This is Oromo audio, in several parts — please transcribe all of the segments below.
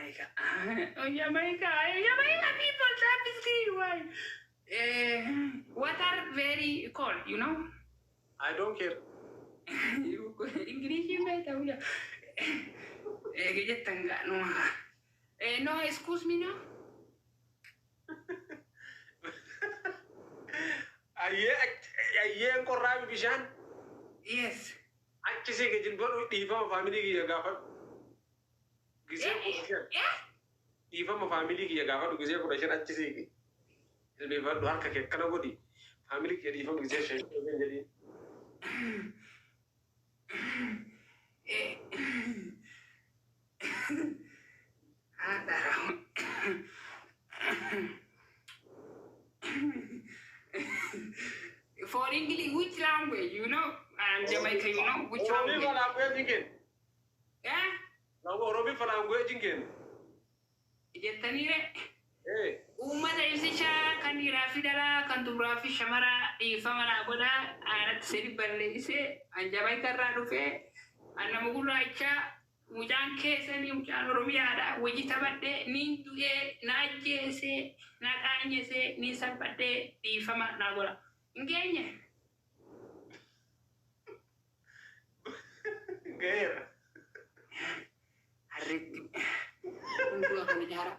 Jamaica. Oh, Jamaica. Jamaica people that is green. Why? What are very cold, you know? I don't care. English better. Get tanga no. No, excuse me, no. Aye, korraa bishaan. Yes. Achisi ke jilbaan dhiifama family kiyya gaafa. Gisee dhiifama family kiyya gaafa gisee 15 achisi ke. Ilmeeffadhu harka kee akkana godhi. Family kiyya dhiifama gisee 5 jedhi. For English, which language, you know? I'm Jamaican, you know? Which language? Oromi language again. Yeah? Now Oromi language again. Jettanire? Hey. Ummata ibsichaa kan dhiiraa fi dhalaa kan dubaraa fi shamaraa dhiifama naa godhaa aanatti sadi balleessee an Jamaica irraa dhufee an nama gurraachaa mucaan keessanii mucaan Oromiyaadha wajji taphadhee niin du'ee na ajjeesee na qaanyesee niin salphadhee dhiifama naa godha. Hin geenye? Gaheera. Harreetti hunduu akkana jaara.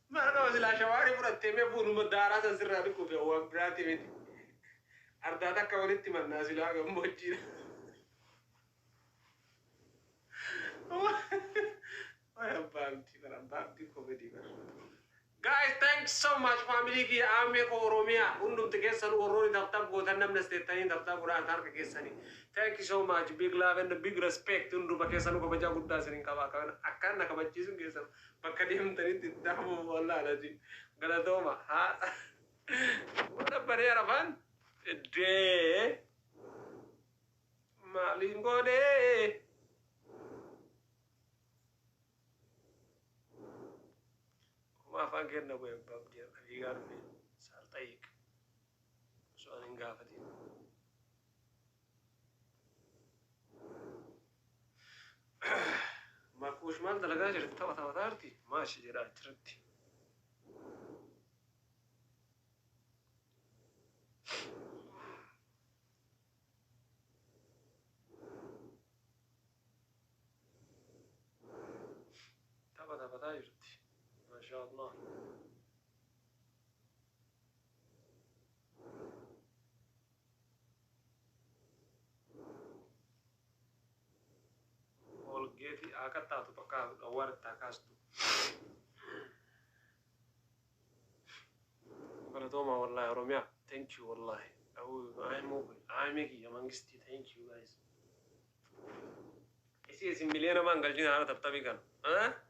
Mana wasila shawari fudhattee mee fuunuma daaraa san sirraa dhukkube waan biraati miti. Ardaa takka walitti mannaa silaa gammoojjiidha. Guys, thanks so much family ki aame ko Oromia undum tegesan oroni taptap gotan namna stetani taptap ura antar ke kesani. Thank you so much, big love and big respect undum kesan ko baja gudda serin kaba kan akan nak bajisun kesan bakka dem tani tiddamu walla alaji galatoma ha wala bare arafan de malingo de afaan kenna gue bab dia agar me sartaik soal ingafati makush mal dalaga jirta tawa tarti maashi jira jirti tawa jirti ما شاء الله والجيتي أكتر تبقى أوار تكاستو أنا دوما والله روميا thank you والله أو I'm Mickey amongst you thank you guys إيش مليانة ما نقولين أنا تبتبي كان ها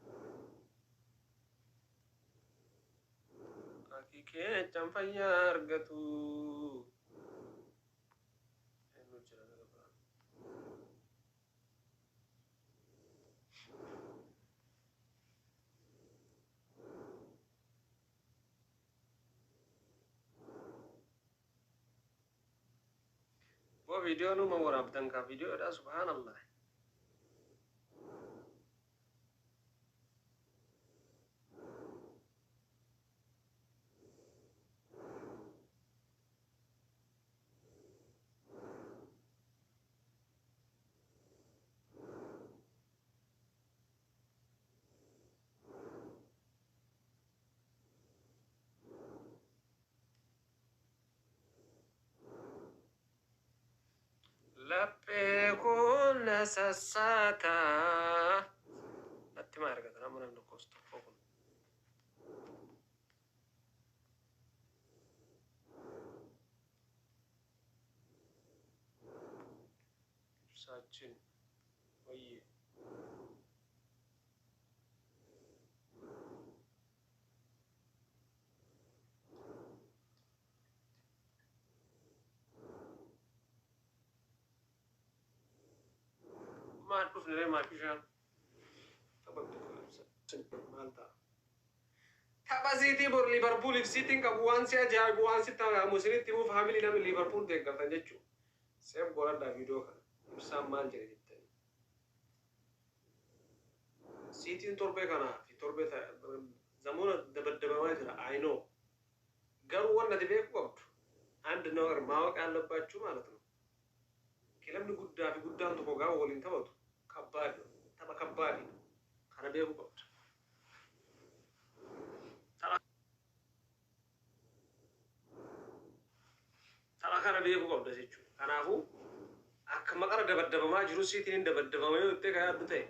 Ke campanya harga tuh. Gua video nu mau rabdan ka video ada subhanallah. Lappe con la sassata. Attimo, ragazzi, non me ne costo poco. Sacchin. Oye. ما تشوف ليه ما فيش مالتا تبازيتي بور ليفربول سيتين كبوان سيا جاي بوان سيتا مسيري تيمو فاميلي نام ليفربول ديك قرطان جچو سيم غورا دا فيديو كان ibsaan maal jedhe jettani siitiin torbee kanaa fi torbee zamoona dabaddabamaa jira aynoo garuu wanna ati beeku qabdu አንድ ነገር ማወቅ ያለባችሁ ማለት ነው ክለብni guddaa fi guddaan tokko gaafa waliin taphatu kabbaad tapha kabbaadi kana beeku qabdu tapha kana beeku qabda jechuudha kanaafuu akka maqara dabaddabamaa jiru siitiin dabaddabama yoo itti yaaddu ta'e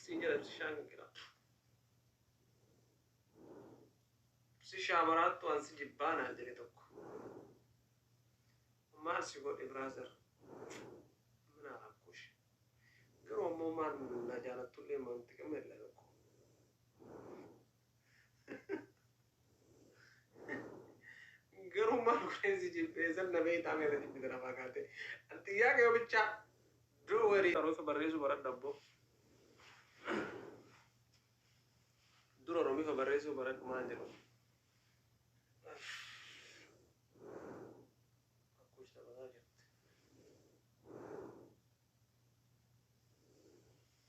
siin jedhamsi shaanqira si shaamaraattu ansi jibbaanaa jedhe tokko maal si godhe braazer mina rakkush garuu ammoo maal na jaalattullee manti qamella tokko garuu maal godhe si jibbee sanna beeytaa meela jibbite lafaa kaate antiyyaa kee bicha doo warii taroota barreessu baradha abbo dura oromifa barreessu baradhu maan jedhu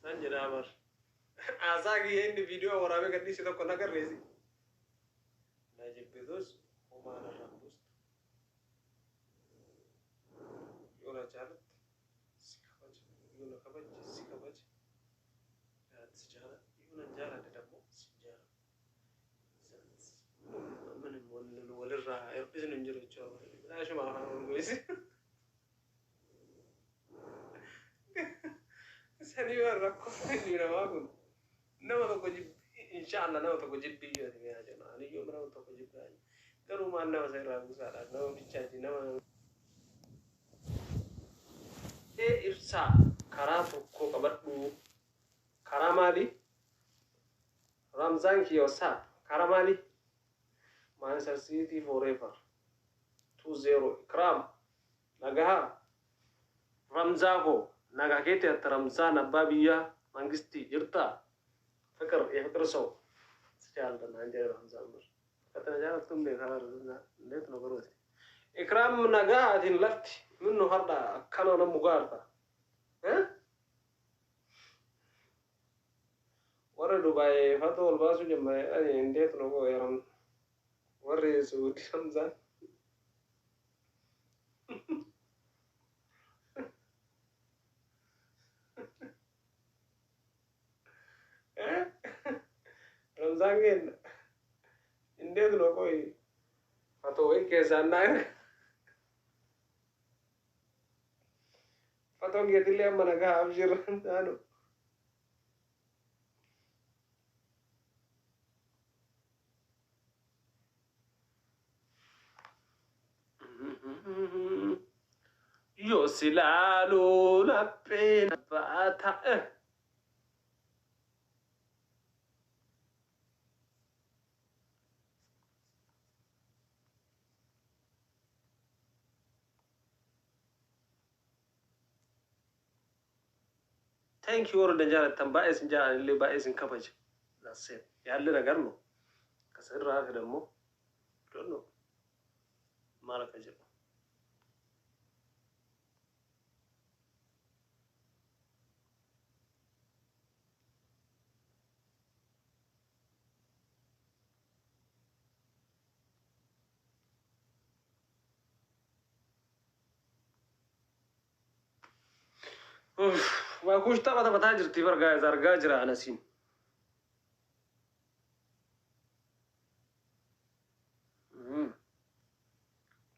Anjir amar. Asagi ini video warabe kaddi sito kona kar resi. Najib bedos umana rambus. Yona chalat. Sikabaj. Yona kabaj. Sikabaj. Rat sijara. Yona jara de damo sijara. Mana wala ra. Erbis ninjiro chawa. Ashu ma hanu goisi. Sani rakko ni rawagun nama to jib inshallah nama to jib biyo ni ajana ani yo nama to jib gani garu man nama sai ragu sala nama bichaji nama e irsa karatu ko kabaddu karamali ramzan ki yosa karamali Manchester City forever 2-0 ikram nagaha ramzago naga kete ramzan ababiya mangisti jirta fikr ya fikr so sejal dan anje ramzan ber kata jara tumne khabar net no garoti ikram naga adin lafti minno harda kana na mugarta wara dubai fatol basu jemme ani net no go yaram warre suudi ramzan Ramzan gen inde no koi fatoi ke sanna fatong ge dile mana ga abjir anu yo silalo la pena bata Thank you all the jara tamba'es jara le ba'es kabaj that's it yalle nagar no kasirra ka demo don't know malaka jiro وأكوش طبعا بتاجر تيفر جايز أرجاجر أنا سين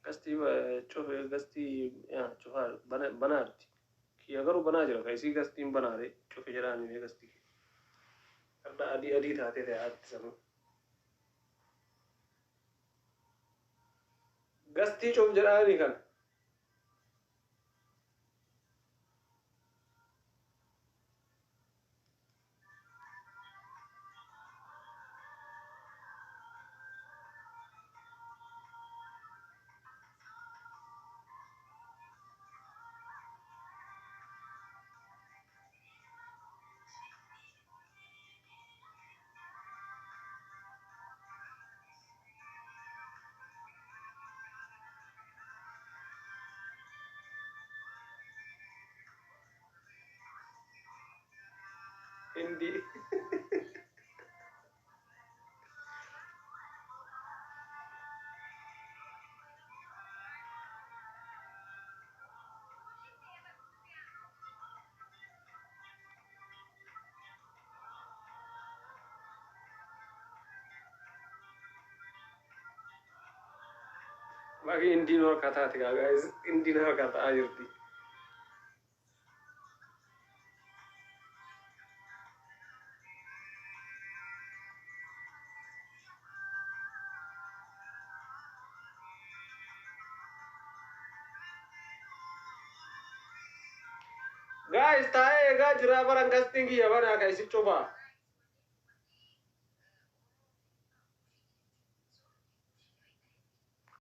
قستي شوف قستي يعني شوف بنارتي كي أجرو بناجر كيسي قستي بناري شوف جراني قستي كذا أدي ثاتي ثات سمو قستي شوف جراني كان Indi. Bagi Indi nor kata tiga guys, Indi nor kata ayurti. Guys, tae ga jira barang gas tinggi ya bana guys coba.